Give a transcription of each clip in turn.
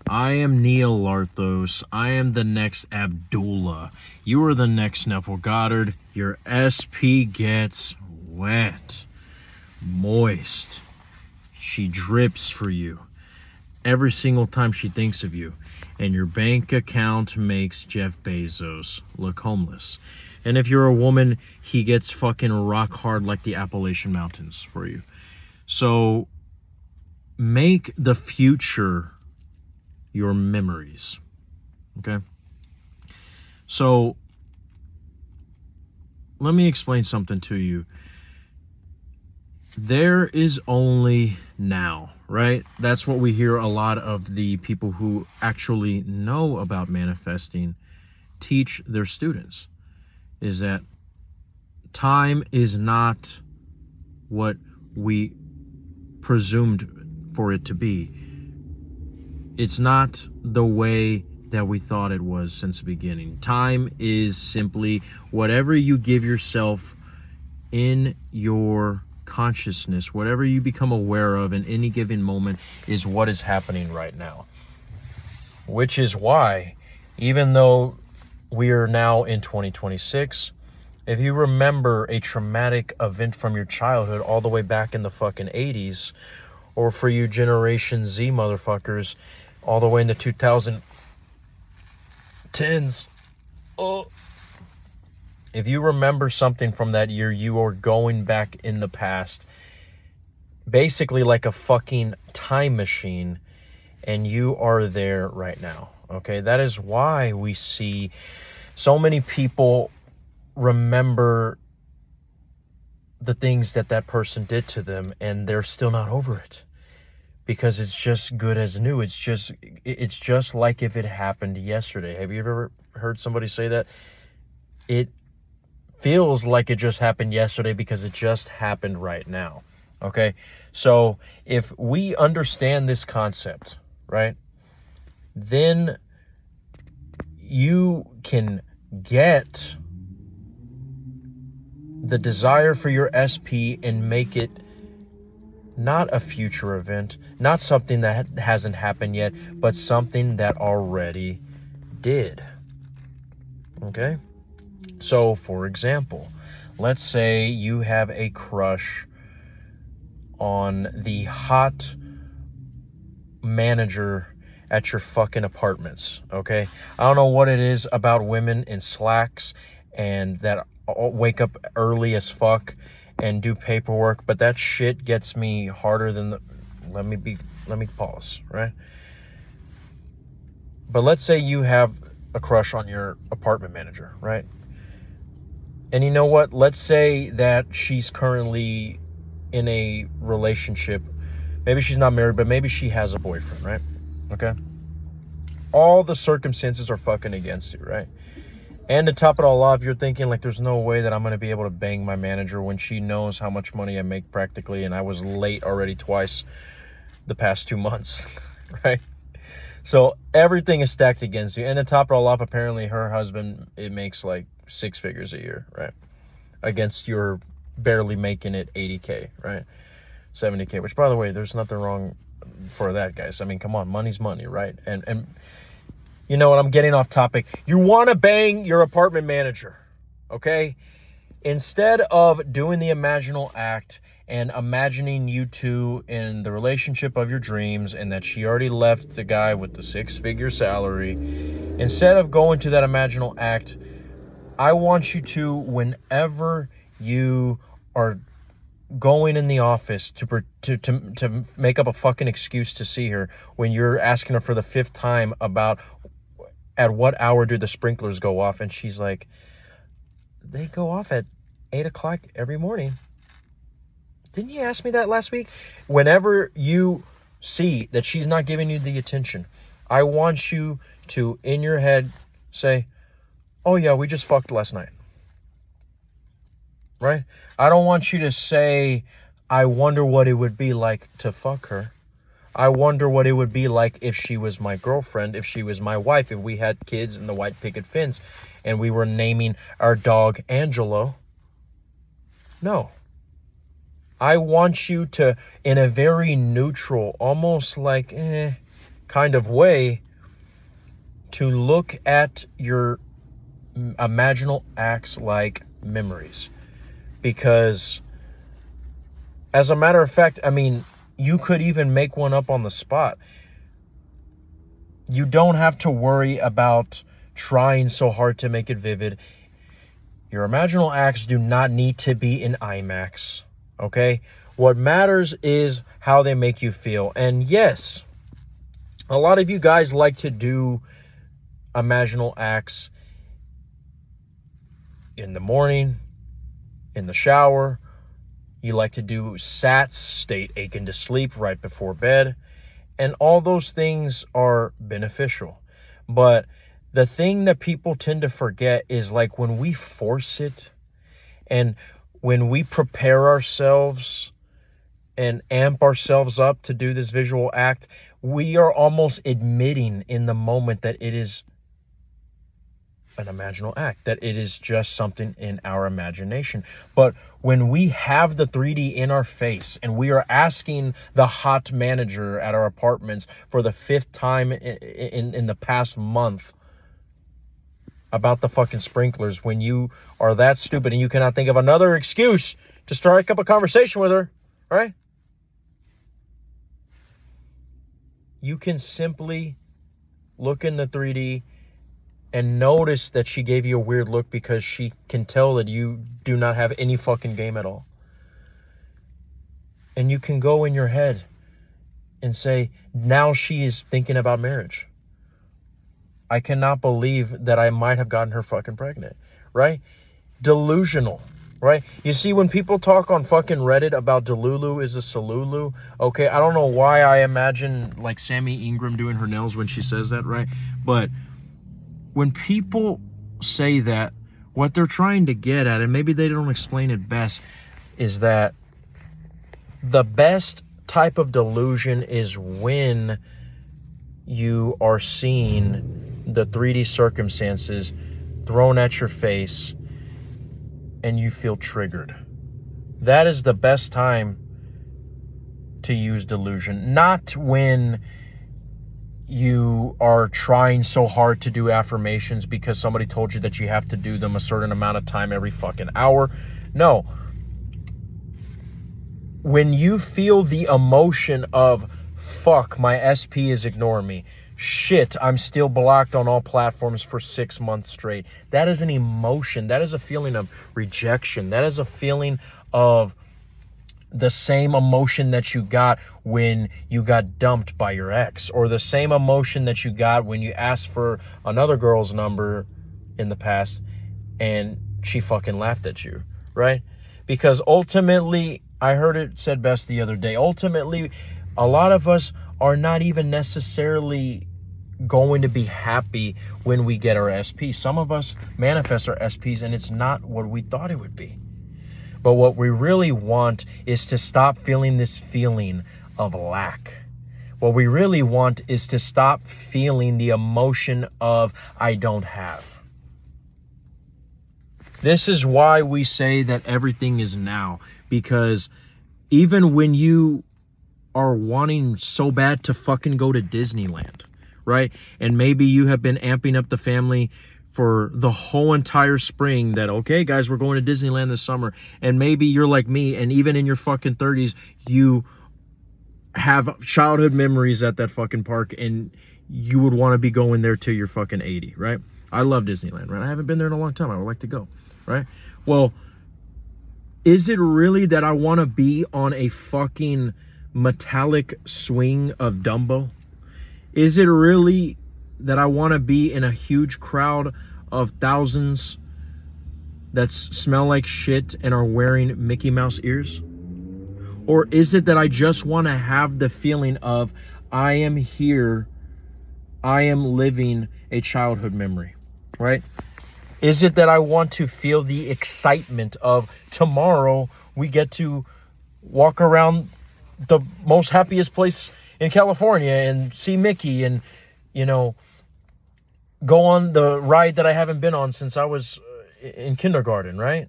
I am Neil Larthos. I am the next Abdullah. You are the next Neville Goddard. Your SP gets wet, moist. She drips for you every single time she thinks of you. And your bank account makes Jeff Bezos look homeless. And if you're a woman, he gets fucking rock hard like the Appalachian Mountains for you. So make the future your memories. Okay? So let me explain something to you. There is only now, right? That's what we hear a lot of the people who actually know about manifesting teach their students, is that time is not what we presumed for it to be. It's not the way that we thought it was since the beginning. Time is simply whatever you give yourself in your consciousness, whatever you become aware of in any given moment is what is happening right now. Which is why, even though we are now in 2026, if you remember a traumatic event from your childhood all the way back in the fucking 80s, or for you Generation Z motherfuckers, all the way in the 2010s, if you remember something from that year, you are going back in the past, basically like a fucking time machine, and you are there right now, okay? That is why we see so many people remember the things that that person did to them, and they're still not over it. Because it's just good as new. It's just like if it happened yesterday. Have you ever heard somebody say that? It feels like it just happened yesterday because it just happened right now. Okay? So if we understand this concept, right, then you can get the desire for your SP and make it not a future event, not something that hasn't happened yet, but something that already did. Okay? So, for example, let's say you have a crush on the hot manager at your fucking apartments, okay? I don't know what it is about women in slacks and that wake up early as fuck and do paperwork, but that shit gets me harder than the... Let me pause, right? But let's say you have a crush on your apartment manager, right? And you know what? Let's say that she's currently in a relationship. Maybe she's not married, but maybe she has a boyfriend, right? Okay? All the circumstances are fucking against you, right? And to top it all off, you're thinking, like, there's no way that I'm going to be able to bang my manager when she knows how much money I make practically, and I was late already twice the past 2 months, right? So everything is stacked against you. And to top it all off, apparently her husband, it makes like 6 figures a year, right? Against your barely making it 80K, right? 70K, which, by the way, there's nothing wrong for that, guys. I mean, come on, money's money, right? And you know what, I'm getting off topic. You want to bang your apartment manager, okay? Instead of doing the imaginal act and imagining you two in the relationship of your dreams and that she already left the guy with the 6-figure salary, instead of going to that imaginal act, I want you to, whenever you are going in the office to make up a fucking excuse to see her, when you're asking her for the 5th time about at what hour do the sprinklers go off, and she's like, they go off at 8 o'clock every morning. Didn't you ask me that last week? Whenever you see that she's not giving you the attention, I want you to, in your head, say, oh yeah, we just fucked last night. Right? I don't want you to say, I wonder what it would be like to fuck her. I wonder what it would be like if she was my girlfriend, if she was my wife, if we had kids in the white picket fence and we were naming our dog Angelo. No. I want you to, in a very neutral, almost like, kind of way to look at your imaginal acts like memories. Because, as a matter of fact, I mean, you could even make one up on the spot. You don't have to worry about trying so hard to make it vivid. Your imaginal acts do not need to be in IMAX, okay? What matters is how they make you feel. And yes, a lot of you guys like to do imaginal acts in the morning, in the shower. You like to do sats, state aching to sleep right before bed. And all those things are beneficial. But the thing that people tend to forget is, like, when we force it and when we prepare ourselves and amp ourselves up to do this visual act, we are almost admitting in the moment that it is an imaginal act, that it is just something in our imagination. But when we have the 3D in our face and we are asking the hot manager at our apartments for the 5th time in the past month about the fucking sprinklers, when you are that stupid and you cannot think of another excuse to strike up a conversation with her, right? You can simply look in the 3D and notice that she gave you a weird look because she can tell that you do not have any fucking game at all. And you can go in your head and say, now she is thinking about marriage. I cannot believe that I might have gotten her fucking pregnant, right? Delusional, right? You see, when people talk on fucking Reddit about Delulu is a Salulu, okay, I don't know why I imagine like Sammy Ingram doing her nails when she says that, right? But when people say that, what they're trying to get at, and maybe they don't explain it best, is that the best type of delusion is when you are seeing the 3D circumstances thrown at your face and you feel triggered. That is the best time to use delusion. Not when you are trying so hard to do affirmations because somebody told you that you have to do them a certain amount of time every fucking hour. No. When you feel the emotion of, fuck, my SP is ignoring me. Shit, I'm still blocked on all platforms for 6 months straight. That is an emotion. That is a feeling of rejection. That is a feeling of the same emotion that you got when you got dumped by your ex, or the same emotion that you got when you asked for another girl's number in the past and she fucking laughed at you, right? Because ultimately, I heard it said best the other day, ultimately, a lot of us are not even necessarily going to be happy when we get our SP. Some of us manifest our SPs and it's not what we thought it would be. But what we really want is to stop feeling this feeling of lack. What we really want is to stop feeling the emotion of I don't have. This is why we say that everything is now. Because even when you are wanting so bad to fucking go to Disneyland, right? And maybe you have been amping up the family for the whole entire spring that, okay, guys, we're going to Disneyland this summer. And maybe you're like me, and even in your fucking 30s, you have childhood memories at that fucking park, and you would want to be going there till you're fucking 80, right? I love Disneyland, right? I haven't been there in a long time. I would like to go, right? Well, is it really that I want to be on a fucking metallic swing of Dumbo? Is it really that I want to be in a huge crowd of thousands that smell like shit and are wearing Mickey Mouse ears? Or is it that I just want to have the feeling of I am here, I am living a childhood memory, right? Is it that I want to feel the excitement of tomorrow we get to walk around the most happiest place in California and see Mickey and, you know, go on the ride that I haven't been on since I was in kindergarten, right?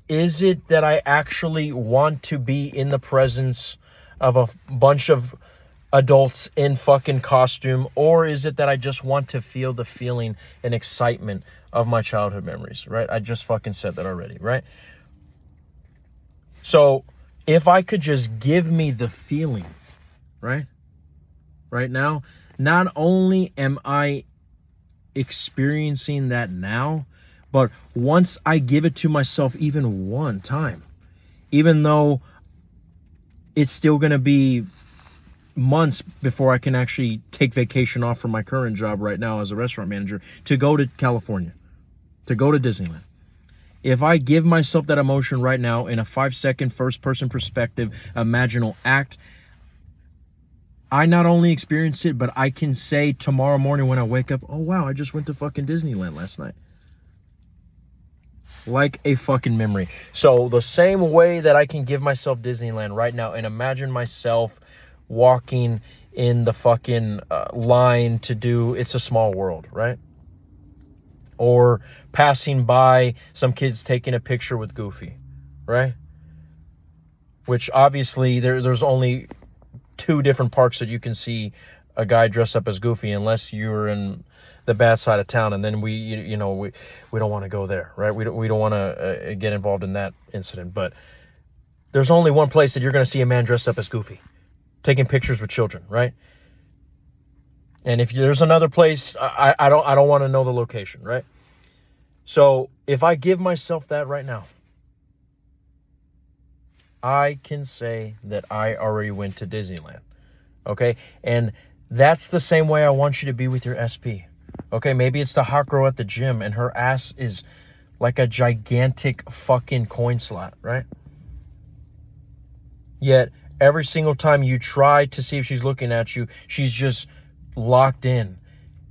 Is it that I actually want to be in the presence of a bunch of adults in fucking costume, or is it that I just want to feel the feeling and excitement of my childhood memories, right? I just fucking said that already, right? So if I could just give me the feeling, right now, not only am I experiencing that now, but once I give it to myself even one time, even though it's still going to be months before I can actually take vacation off from my current job right now as a restaurant manager to go to California, to go to Disneyland. If I give myself that emotion right now in a 5-second first-person perspective, imaginal act, I not only experience it, but I can say tomorrow morning when I wake up, oh wow, I just went to fucking Disneyland last night. Like a fucking memory. So the same way that I can give myself Disneyland right now and imagine myself walking in the fucking line to do It's a Small World, right? Or passing by some kids taking a picture with Goofy, right? Which obviously there's only 2 different parks that you can see a guy dressed up as Goofy, unless you're in the bad side of town, and then we don't want to go there, right? We don't want to get involved in that incident. But there's only one place that you're going to see a man dressed up as Goofy taking pictures with children, right? And if there's another place, I don't want to know the location, right? So if I give myself that right now, I can say that I already went to Disneyland, okay? And that's the same way I want you to be with your SP, okay? Maybe it's the hot girl at the gym and her ass is like a gigantic fucking coin slot, right? Yet every single time you try to see if she's looking at you, she's just locked in.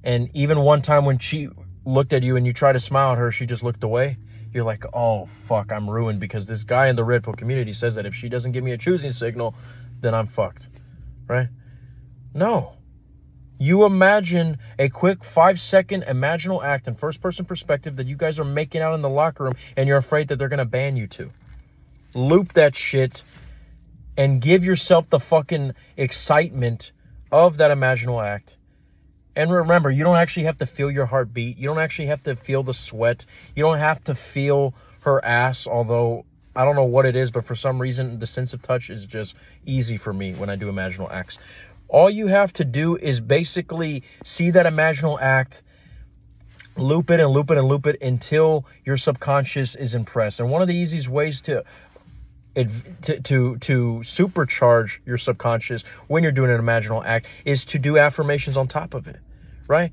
And even one time when she looked at you and you try to smile at her, she just looked away. You're like, oh, fuck, I'm ruined because this guy in the Red Pill community says that if she doesn't give me a choosing signal, then I'm fucked, right? No. You imagine a quick 5-second imaginal act in first-person perspective that you guys are making out in the locker room and you're afraid that they're going to ban you to. Loop that shit and give yourself the fucking excitement of that imaginal act. And remember, you don't actually have to feel your heartbeat. You don't actually have to feel the sweat. You don't have to feel her ass, although I don't know what it is, but for some reason, the sense of touch is just easy for me when I do imaginal acts. All you have to do is basically see that imaginal act, loop it and loop it and loop it until your subconscious is impressed. And one of the easiest ways to supercharge your subconscious when you're doing an imaginal act is to do affirmations on top of it, right?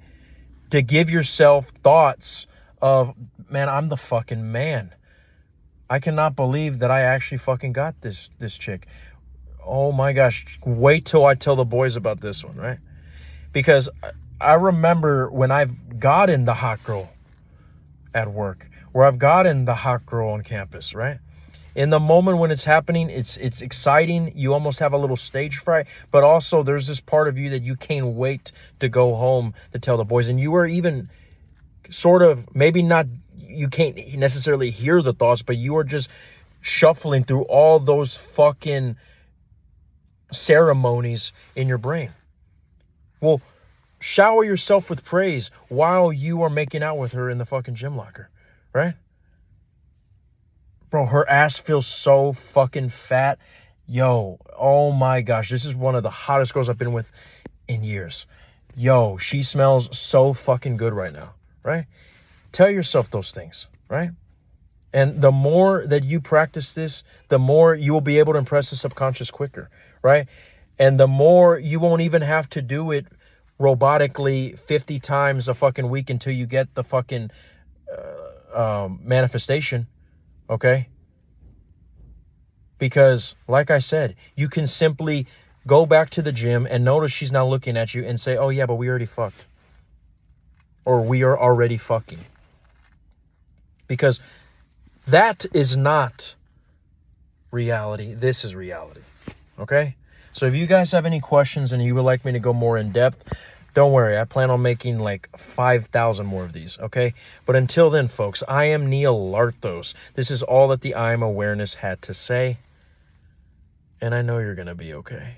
To give yourself thoughts of, man, I'm the fucking man. I cannot believe that I actually fucking got this chick. Oh my gosh, wait till I tell the boys about this one, right? Because I remember when I've gotten the hot girl at work, or I've gotten the hot girl on campus, right? In the moment when it's happening, it's exciting. You almost have a little stage fright, but also there's this part of you that you can't wait to go home to tell the boys. And you are even sort of, maybe not, you can't necessarily hear the thoughts, but you are just shuffling through all those fucking ceremonies in your brain. Well, shower yourself with praise while you are making out with her in the fucking gym locker, right? Bro, her ass feels so fucking fat. Yo, oh my gosh, this is one of the hottest girls I've been with in years. Yo, she smells so fucking good right now, right? Tell yourself those things, right? And the more that you practice this, the more you will be able to impress the subconscious quicker, right? And the more you won't even have to do it robotically 50 times a fucking week until you get the fucking manifestation. Okay? Because, like I said, you can simply go back to the gym and notice she's not looking at you and say, oh yeah, but we already fucked. Or we are already fucking. Because that is not reality. This is reality. Okay? So if you guys have any questions and you would like me to go more in depth, don't worry, I plan on making like 5,000 more of these, okay? But until then, folks, I am Neil Lartos. This is all that the I Am Awareness had to say. And I know you're going to be okay.